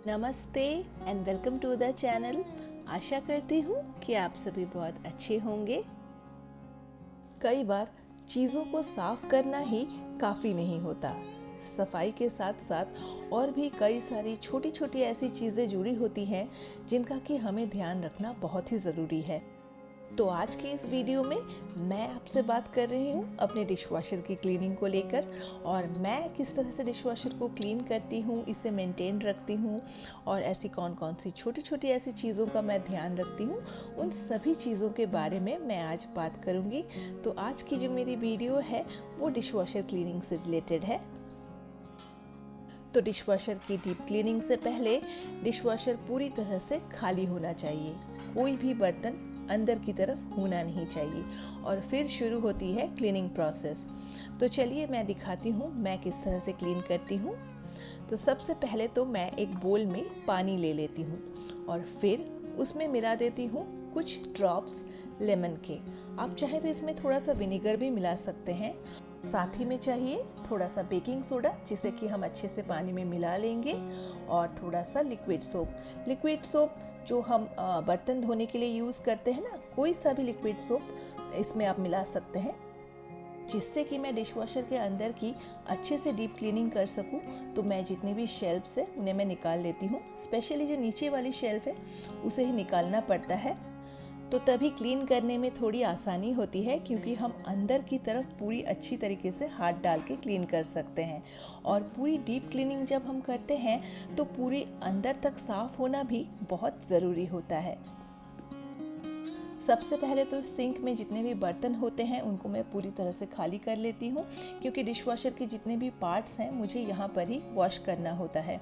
नमस्ते and welcome to the channel. आशा करती हूँ कि आप सभी बहुत अच्छे होंगे। कई बार चीज़ों को साफ करना ही काफ़ी नहीं होता। सफाई के साथ साथ और भी कई सारी छोटी छोटी ऐसी चीज़ें जुड़ी होती हैं जिनका कि हमें ध्यान रखना बहुत ही ज़रूरी है। तो आज की इस वीडियो में मैं आपसे बात कर रही हूँ अपने डिशवॉशर की क्लीनिंग को लेकर, और मैं किस तरह से डिशवॉशर को क्लीन करती हूँ, इसे मेंटेन रखती हूँ और ऐसी कौन कौन सी छोटी छोटी ऐसी चीज़ों का मैं ध्यान रखती हूँ, उन सभी चीज़ों के बारे में मैं आज बात करूँगी। तो आज की जो मेरी वीडियो है वो डिशवॉशर क्लीनिंग से रिलेटेड है। तो डिशवॉशर की डीप क्लीनिंग से पहले डिशवॉशर पूरी तरह से खाली होना चाहिए। कोई भी बर्तन अंदर की तरफ होना नहीं चाहिए और फिर शुरू होती है क्लीनिंग प्रोसेस। तो चलिए मैं दिखाती हूँ मैं किस तरह से क्लीन करती हूँ। तो सबसे पहले तो मैं एक बोल में पानी ले लेती हूँ और फिर उसमें मिला देती हूँ कुछ ड्रॉप्स लेमन के। आप चाहे तो इसमें थोड़ा सा विनेगर भी मिला सकते हैं। साथ ही में चाहिए थोड़ा सा बेकिंग सोडा, जिसे कि हम अच्छे से पानी में मिला लेंगे, और थोड़ा सा लिक्विड सोप जो हम बर्तन धोने के लिए यूज़ करते हैं ना, कोई सा भी लिक्विड सोप इसमें आप मिला सकते हैं, जिससे कि मैं डिशवॉशर के अंदर की अच्छे से डीप क्लीनिंग कर सकूं। तो मैं जितनी भी शेल्फ्स है उन्हें मैं निकाल लेती हूँ। स्पेशली जो नीचे वाली शेल्फ है उसे ही निकालना पड़ता है, तो तभी क्लीन करने में थोड़ी आसानी होती है, क्योंकि हम अंदर की तरफ पूरी अच्छी तरीके से हाथ डाल के क्लीन कर सकते हैं। और पूरी डीप क्लीनिंग जब हम करते हैं तो पूरी अंदर तक साफ होना भी बहुत ज़रूरी होता है। सबसे पहले तो सिंक में जितने भी बर्तन होते हैं उनको मैं पूरी तरह से खाली कर लेती हूँ, क्योंकि डिशवॉशर के जितने भी पार्ट्स हैं मुझे यहाँ पर ही वॉश करना होता है।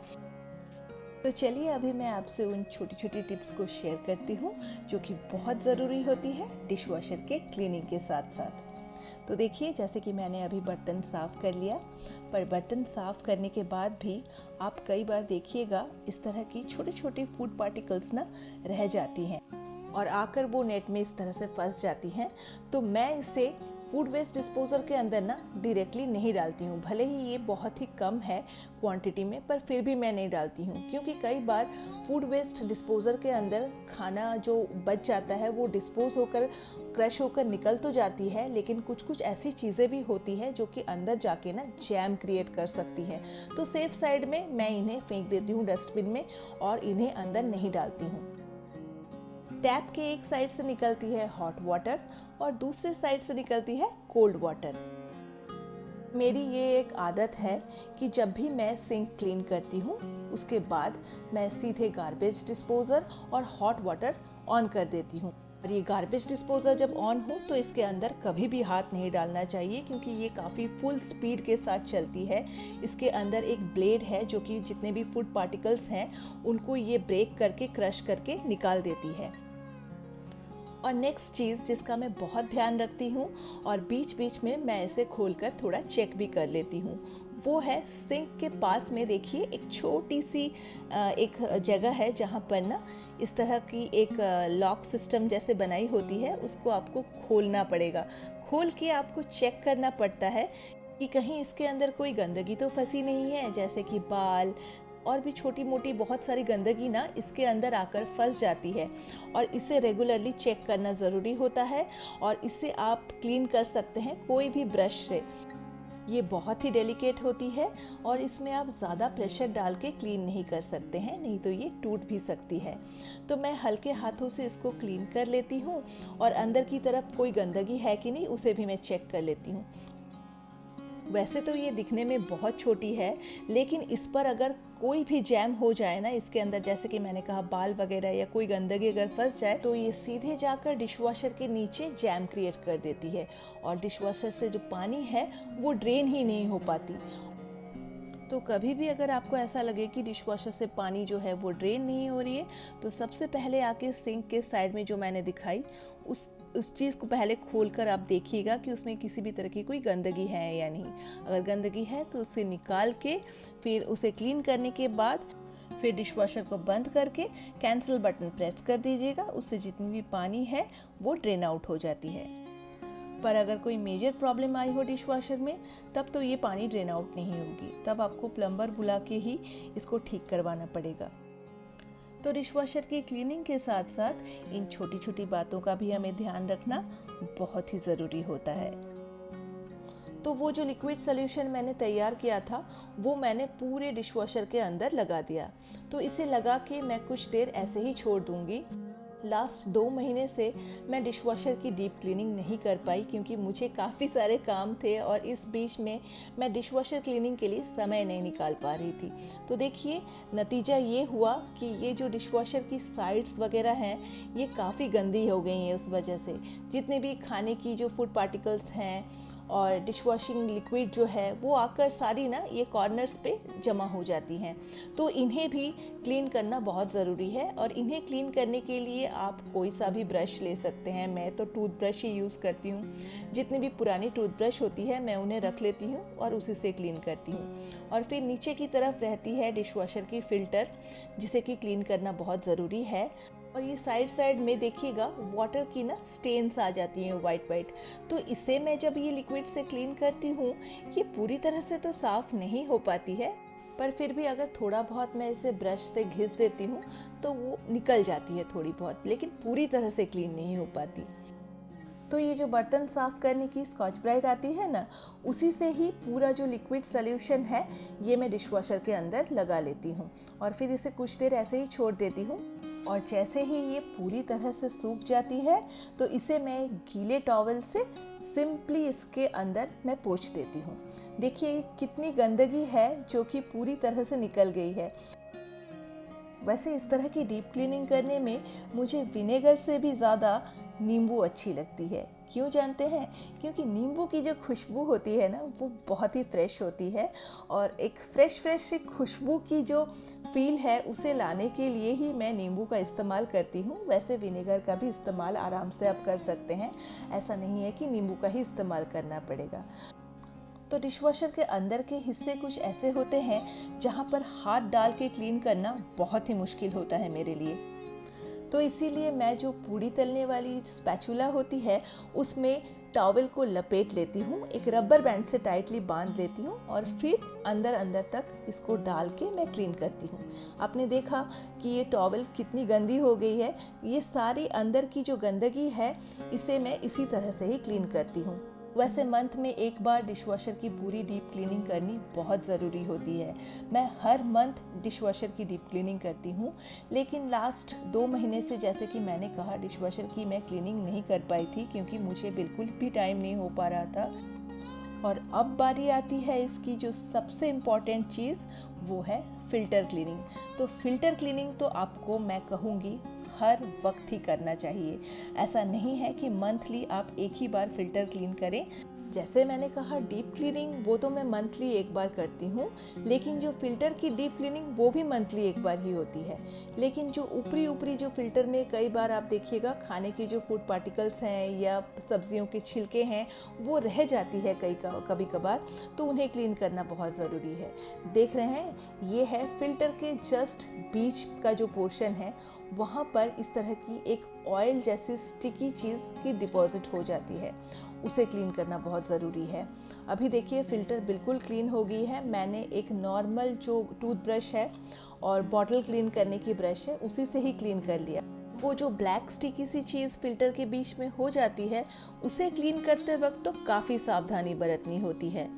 तो चलिए अभी मैं आपसे उन छोटी छोटी टिप्स को शेयर करती हूँ जो कि बहुत ज़रूरी होती है डिशवॉशर के क्लीनिंग के साथ साथ। तो देखिए, जैसे कि मैंने अभी बर्तन साफ़ कर लिया, पर बर्तन साफ़ करने के बाद भी आप कई बार देखिएगा इस तरह की छोटी छोटी फूड पार्टिकल्स ना रह जाती हैं और आकर वो नेट में इस तरह से फंस जाती हैं। तो मैं इसे फूड वेस्ट डिस्पोज़र के अंदर ना डायरेक्टली नहीं डालती हूँ। भले ही ये बहुत ही कम है क्वांटिटी में, पर फिर भी मैं नहीं डालती हूँ, क्योंकि कई बार फूड वेस्ट डिस्पोज़र के अंदर खाना जो बच जाता है वो डिस्पोज होकर क्रश होकर निकल तो जाती है, लेकिन कुछ कुछ ऐसी चीज़ें भी होती हैं जो कि अंदर जाके ना जैम क्रिएट कर सकती हैं। तो सेफ साइड में मैं इन्हें फेंक देती हूँ डस्टबिन में और इन्हें अंदर नहीं डालती हूँ। टैप के एक साइड से निकलती है हॉट वाटर और दूसरे साइड से निकलती है कोल्ड वाटर। मेरी ये एक आदत है कि जब भी मैं सिंक क्लीन करती हूँ उसके बाद मैं सीधे गार्बेज डिस्पोज़र और हॉट वाटर ऑन कर देती हूँ। और ये गार्बेज डिस्पोज़र जब ऑन हो तो इसके अंदर कभी भी हाथ नहीं डालना चाहिए, क्योंकि ये काफ़ी फुल स्पीड के साथ चलती है। इसके अंदर एक ब्लेड है जो कि जितने भी फूड पार्टिकल्स हैं उनको ये ब्रेक करके क्रश करके निकाल देती है। और नेक्स्ट चीज़ जिसका मैं बहुत ध्यान रखती हूँ और बीच बीच में मैं इसे खोलकर थोड़ा चेक भी कर लेती हूँ, वो है सिंक के पास में देखिए एक छोटी सी एक जगह है जहाँ पर ना इस तरह की एक लॉक सिस्टम जैसे बनाई होती है। उसको आपको खोलना पड़ेगा। खोल के आपको चेक करना पड़ता है कि कहीं इसके अंदर कोई गंदगी तो फंसी नहीं है, जैसे कि बाल और भी छोटी मोटी बहुत सारी गंदगी ना इसके अंदर आकर फंस जाती है। और इसे रेगुलरली चेक करना ज़रूरी होता है और इससे आप क्लीन कर सकते हैं कोई भी ब्रश से। ये बहुत ही डेलिकेट होती है और इसमें आप ज़्यादा प्रेशर डाल के क्लीन नहीं कर सकते हैं, नहीं तो ये टूट भी सकती है। तो मैं हल्के हाथों से इसको क्लीन कर लेती हूँ और अंदर की तरफ कोई गंदगी है कि नहीं उसे भी मैं चेक कर लेती हूँ। वैसे तो ये दिखने में बहुत छोटी है, लेकिन इस पर अगर कोई भी जैम हो जाए ना इसके अंदर, जैसे कि मैंने कहा बाल वगैरह या कोई गंदगी अगर फंस जाए, तो ये सीधे जाकर डिशवॉशर के नीचे जैम क्रिएट कर देती है और डिशवॉशर से जो पानी है वो ड्रेन ही नहीं हो पाती। तो कभी भी अगर आपको ऐसा लगे कि डिशवॉशर से पानी जो है वो ड्रेन नहीं हो रही है, तो सबसे पहले आके सिंक के साइड में जो मैंने दिखाई उस चीज़ को पहले खोलकर आप देखिएगा कि उसमें किसी भी तरह की कोई गंदगी है या नहीं। अगर गंदगी है तो उसे निकाल के फिर उसे क्लीन करने के बाद फिर डिशवॉशर को बंद करके कैंसिल बटन प्रेस कर दीजिएगा। उससे जितनी भी पानी है वो ड्रेन आउट हो जाती है। पर अगर कोई मेजर प्रॉब्लम आई हो डिशवॉशर में, तब तो ये पानी ड्रेन आउट नहीं होगी, तब आपको प्लम्बर बुला के ही इसको ठीक करवाना पड़ेगा। तो डिशवॉशर की क्लीनिंग के साथ साथ इन छोटी छोटी बातों का भी हमें ध्यान रखना बहुत ही ज़रूरी होता है। तो वो जो लिक्विड सॉल्यूशन मैंने तैयार किया था वो मैंने पूरे डिशवॉशर के अंदर लगा दिया। तो इसे लगा के मैं कुछ देर ऐसे ही छोड़ दूंगी। लास्ट 2 महीने से मैं डिशवॉशर की डीप क्लीनिंग नहीं कर पाई क्योंकि मुझे काफ़ी सारे काम थे और इस बीच में मैं डिशवॉशर क्लीनिंग के लिए समय नहीं निकाल पा रही थी। तो देखिए नतीजा ये हुआ कि ये जो डिशवॉशर की साइड्स वगैरह हैं ये काफ़ी गंदी हो गई हैं। उस वजह से जितने भी खाने की जो फूड पार्टिकल्स हैं और डिशवॉशिंग लिक्विड जो है वो आकर सारी ना ये कॉर्नर्स पे जमा हो जाती हैं। तो इन्हें भी क्लीन करना बहुत ज़रूरी है और इन्हें क्लीन करने के लिए आप कोई सा भी ब्रश ले सकते हैं। मैं तो टूथब्रश ही यूज़ करती हूँ। जितनी भी पुरानी टूथब्रश होती है मैं उन्हें रख लेती हूँ और उसी से क्लीन करती हूँ। और फिर नीचे की तरफ रहती है डिशवॉशर की फ़िल्टर जिसे कि क्लीन करना बहुत ज़रूरी है। और ये साइड में देखिएगा वाटर की ना स्टेन्स आ जाती हैं वाइट। तो इसे मैं जब ये लिक्विड से क्लीन करती हूँ ये पूरी तरह से तो साफ़ नहीं हो पाती है, पर फिर भी अगर थोड़ा बहुत मैं इसे ब्रश से घिस देती हूँ तो वो निकल जाती है थोड़ी बहुत, लेकिन पूरी तरह से क्लीन नहीं हो पाती। तो ये जो बर्तन साफ़ करने की स्कॉच ब्राइट आती है ना, उसी से ही पूरा जो लिक्विड सॉल्यूशन है ये मैं डिशवॉशर के अंदर लगा लेती हूँ और फिर इसे कुछ देर ऐसे ही छोड़ देती हूँ। और जैसे ही ये पूरी तरह से सूख जाती है तो इसे मैं गीले टॉवल से सिंपली इसके अंदर मैं पोंछ देती हूँ। देखिए कितनी गंदगी है जो कि पूरी तरह से निकल गई है। वैसे इस तरह की डीप क्लीनिंग करने में मुझे विनेगर से भी ज़्यादा नींबू अच्छी लगती है। क्यों जानते हैं? क्योंकि नींबू की जो खुशबू होती है ना वो बहुत ही फ्रेश होती है और एक फ्रेश खुशबू की जो फील है उसे लाने के लिए ही मैं नींबू का इस्तेमाल करती हूँ। वैसे विनेगर का भी इस्तेमाल आराम से आप कर सकते हैं, ऐसा नहीं है कि नींबू का ही इस्तेमाल करना पड़ेगा। तो डिशवॉशर के अंदर के हिस्से कुछ ऐसे होते हैं जहाँ पर हाथ डाल के क्लीन करना बहुत ही मुश्किल होता है मेरे लिए। तो इसीलिए मैं जो पूड़ी तलने वाली स्पैचुला होती है उसमें टॉवल को लपेट लेती हूँ, एक रबर बैंड से टाइटली बांध लेती हूँ और फिर अंदर तक इसको डाल के मैं क्लीन करती हूँ। आपने देखा कि ये टॉवल कितनी गंदी हो गई है। ये सारी अंदर की जो गंदगी है इसे मैं इसी तरह से ही क्लीन करती हूँ। वैसे मंथ में एक बार डिशवॉशर की पूरी डीप क्लीनिंग करनी बहुत ज़रूरी होती है। मैं हर मंथ डिशवॉशर की डीप क्लीनिंग करती हूँ, लेकिन लास्ट 2 महीने से जैसे कि मैंने कहा डिशवॉशर की मैं क्लीनिंग नहीं कर पाई थी क्योंकि मुझे बिल्कुल भी टाइम नहीं हो पा रहा था। और अब बारी आती है इसकी जो सबसे इम्पॉर्टेंट चीज़, वो है फ़िल्टर क्लीनिंग। तो फ़िल्टर क्लीनिंग तो आपको मैं कहूँगी हर वक्त ही करना चाहिए। ऐसा नहीं है कि मंथली आप एक ही बार फ़िल्टर क्लीन करें। जैसे मैंने कहा डीप क्लीनिंग वो तो मैं मंथली एक बार करती हूँ, लेकिन जो फ़िल्टर की डीप क्लीनिंग वो भी मंथली एक बार ही होती है। लेकिन जो ऊपरी जो फ़िल्टर में कई बार आप देखिएगा खाने के जो फूड पार्टिकल्स हैं या सब्जियों के छिलके हैं वो रह जाती है कभी कभार, तो उन्हें क्लीन करना बहुत ज़रूरी है। देख रहे हैं ये है फ़िल्टर के जस्ट बीच का जो पोर्शन है, वहाँ पर इस तरह की एक ऑयल जैसी स्टिकी चीज़ की डिपॉजिट हो जाती है, उसे क्लीन करना बहुत ज़रूरी है। अभी देखिए फ़िल्टर बिल्कुल क्लीन हो गई है। मैंने एक नॉर्मल जो टूथब्रश है और बॉटल क्लीन करने की ब्रश है उसी से ही क्लीन कर लिया। वो जो ब्लैक स्टिकी सी चीज़ फ़िल्टर के बीच में हो जाती है उसे क्लीन करते वक्त तो काफ़ी सावधानी बरतनी होती है,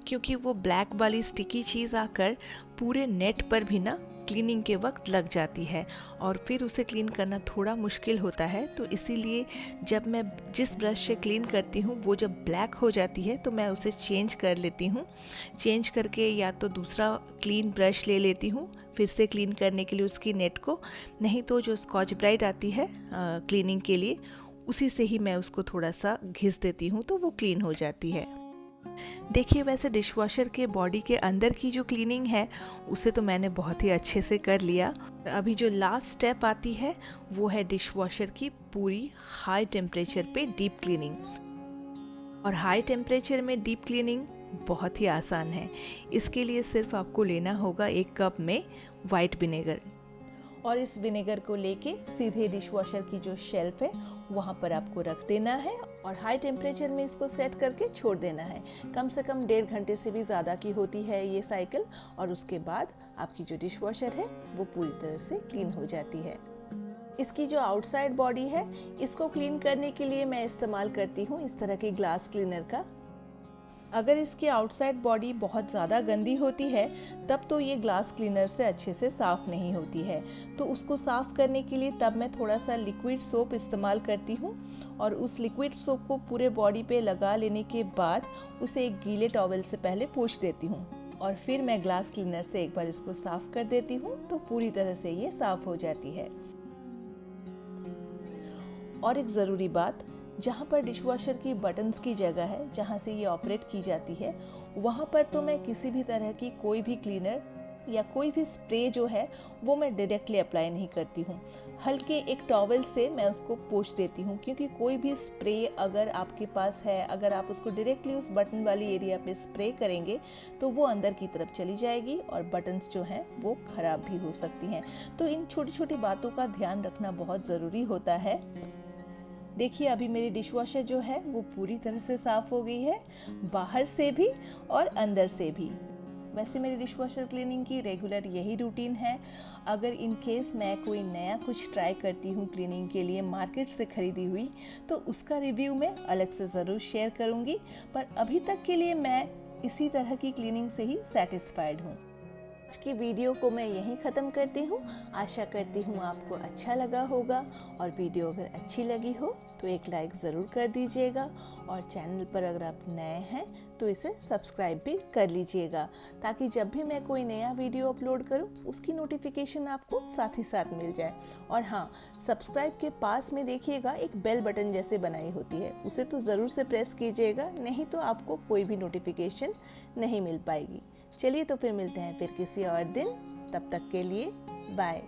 क्योंकि वो ब्लैक वाली स्टिकी चीज़ आकर पूरे नेट पर भी ना क्लीनिंग के वक्त लग जाती है और फिर उसे क्लीन करना थोड़ा मुश्किल होता है। तो इसीलिए जब मैं जिस ब्रश से क्लीन करती हूँ वो जब ब्लैक हो जाती है तो मैं उसे चेंज कर लेती हूँ। चेंज करके या तो दूसरा क्लीन ब्रश ले लेती हूँ फिर से क्लीन करने के लिए उसकी नेट को, नहीं तो जो स्कॉच ब्राइट आती है क्लीनिंग के लिए उसी से ही मैं उसको थोड़ा सा घिस देती हूँ तो वो क्लीन हो जाती है। देखिए वैसे डिशवॉशर के बॉडी के अंदर की जो क्लीनिंग है उसे तो मैंने बहुत ही अच्छे से कर लिया। अभी जो लास्ट स्टेप आती है वो है डिशवॉशर की पूरी हाई टेम्परेचर पे डीप क्लीनिंग। और हाई टेम्परेचर में डीप क्लीनिंग बहुत ही आसान है। इसके लिए सिर्फ आपको लेना होगा 1 कप में वाइट विनेगर और इस विनेगर को लेके सीधे डिशवॉशर की जो शेल्फ है वहाँ पर आपको रख देना है और हाई टेम्परेचर में इसको सेट करके छोड़ देना है। कम से कम 1.5 घंटे से भी ज़्यादा की होती है ये साइकिल, और उसके बाद आपकी जो डिश वॉशर है वो पूरी तरह से क्लीन हो जाती है। इसकी जो आउटसाइड बॉडी है, इसको क्लीन करने के लिए मैं इस्तेमाल करती हूँ इस तरह के ग्लास क्लीनर का। अगर इसकी आउटसाइड बॉडी बहुत ज़्यादा गंदी होती है तब तो ये ग्लास क्लीनर से अच्छे से साफ़ नहीं होती है। तो उसको साफ़ करने के लिए तब मैं थोड़ा सा लिक्विड सोप इस्तेमाल करती हूँ, और उस लिक्विड सोप को पूरे बॉडी पे लगा लेने के बाद उसे एक गीले टॉवल से पहले पोंछ देती हूँ, और फिर मैं ग्लास क्लीनर से एक बार इसको साफ़ कर देती हूँ तो पूरी तरह से ये साफ़ हो जाती है। और एक ज़रूरी बात, जहाँ पर डिशवॉशर की बटन्स की जगह है, जहाँ से ये ऑपरेट की जाती है, वहाँ पर तो मैं किसी भी तरह की कोई भी क्लीनर या कोई भी स्प्रे जो है वो मैं डायरेक्टली अप्लाई नहीं करती हूँ। हल्के एक टॉवल से मैं उसको पोंछ देती हूँ, क्योंकि कोई भी स्प्रे अगर आपके पास है, अगर आप उसको डायरेक्टली उस बटन वाली एरिया पे स्प्रे करेंगे तो वो अंदर की तरफ चली जाएगी और बटन्स जो हैं वो ख़राब भी हो सकती हैं। तो इन छोटी छोटी बातों का ध्यान रखना बहुत ज़रूरी होता है। देखिए अभी मेरी डिशवॉशर जो है वो पूरी तरह से साफ़ हो गई है, बाहर से भी और अंदर से भी। वैसे मेरी डिशवॉशर क्लीनिंग की रेगुलर यही रूटीन है। अगर इन केस मैं कोई नया कुछ ट्राई करती हूँ क्लीनिंग के लिए मार्केट से ख़रीदी हुई, तो उसका रिव्यू मैं अलग से ज़रूर शेयर करूँगी, पर अभी तक के लिए मैं इसी तरह की क्लीनिंग से ही सेटिस्फाइड हूँ। आज की वीडियो को मैं यहीं ख़त्म करती हूँ। आशा करती हूँ आपको अच्छा लगा होगा, और वीडियो अगर अच्छी लगी हो तो एक लाइक ज़रूर कर दीजिएगा, और चैनल पर अगर आप नए हैं तो इसे सब्सक्राइब भी कर लीजिएगा, ताकि जब भी मैं कोई नया वीडियो अपलोड करूँ उसकी नोटिफिकेशन आपको साथ ही साथ मिल जाए। और हाँ, सब्सक्राइब के पास में देखिएगा एक बेल बटन जैसे बनाई होती है, उसे तो ज़रूर से प्रेस कीजिएगा, नहीं तो आपको कोई भी नोटिफिकेशन नहीं मिल पाएगी। चलिए तो फिर मिलते हैं फिर किसी और दिन, तब तक के लिए बाय।